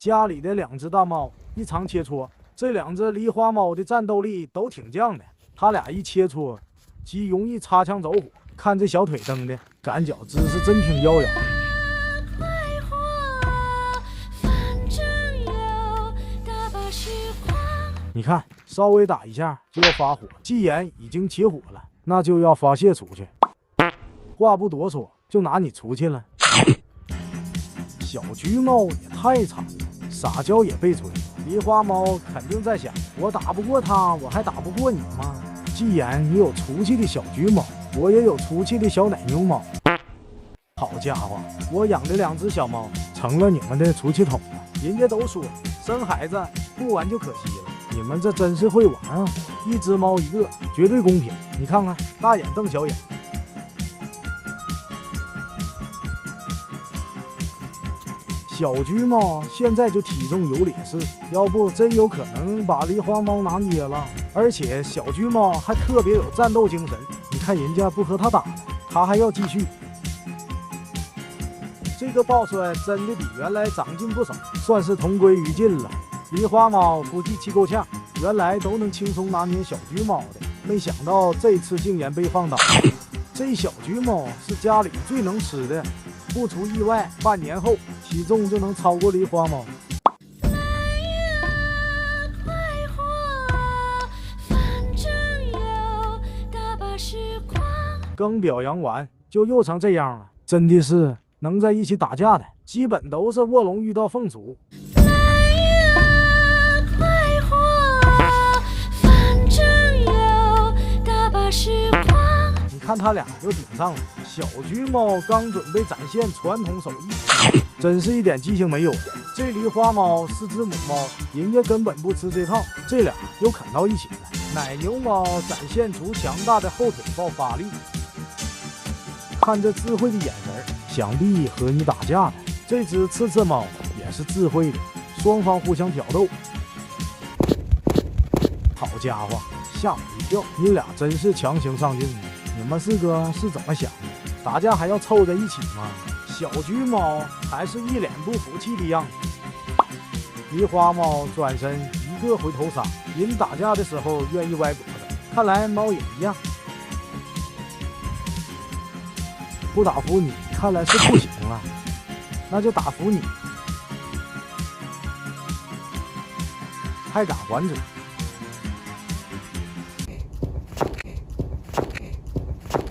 家里的两只大猫一长切磋，这两只狸花猫的战斗力都挺犟的，它俩一切磋，极容易擦枪走火。看这小腿蹬的，赶脚姿势真挺妖娆。你看，稍微打一下就要发火，既然已经起火了，那就要发泄出去。话不多说，就拿你出去了。小橘猫也太惨了，撒娇也被催。狸花猫肯定在想：我打不过它，我还打不过你吗？既然你有出息的小橘猫，我也有出息的小奶牛猫。好家伙，我养的两只小猫成了你们的出气筒了。人家都说生孩子不玩就可惜了，你们这真是会玩啊！一只猫一个，绝对公平。你看看，大眼瞪小眼。小橘猫现在就体重有劣势，要不真有可能把狸花猫拿捏了。而且小橘猫还特别有战斗精神，你看人家不和它打了，它还要继续。这个抱摔真的比原来长进不少，算是同归于尽了。狸花猫估计气够呛，原来都能轻松拿捏小橘猫的，没想到这次竟然被放倒。这小橘猫是家里最能吃的，不出意外，半年后体重就能超过狸花猫。刚表扬完就又成这样了，真的是能在一起打架的，基本都是卧龙遇到凤雏。你看他俩又顶上了。小橘猫刚准备展现传统手艺，真是一点记性没有。这狸花猫是只母猫，人家根本不吃这套，这俩又啃到一起了。奶牛猫展现出强大的后腿爆发力，看这智慧的眼神，想必和你打架的。这只刺刺猫也是智慧的，双方互相挑逗。好家伙，吓我一跳！你俩真是强行上阵啊！你们四个是怎么想的？打架还要凑在一起吗？小橘猫还是一脸不服气的样子。狸花猫转身一个回头杀，人打架的时候愿意歪脖子，看来猫也一样。不打服你，看来是不行了，那就打服你。还敢还嘴？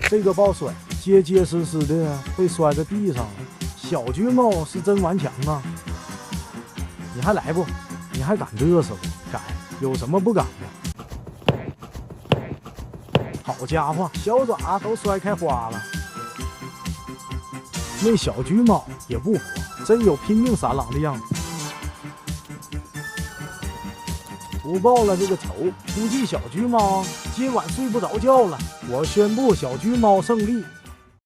这个抱摔结结实实的被摔在地上了。小橘猫是真顽强啊！你还来不？你还敢嘚瑟不？敢？有什么不敢的？好家伙，小爪都摔开花了。那小橘猫也不服，真有拼命三郎的样子。不报了这个仇，估计小橘猫今晚睡不着觉了。我宣布小橘猫胜利。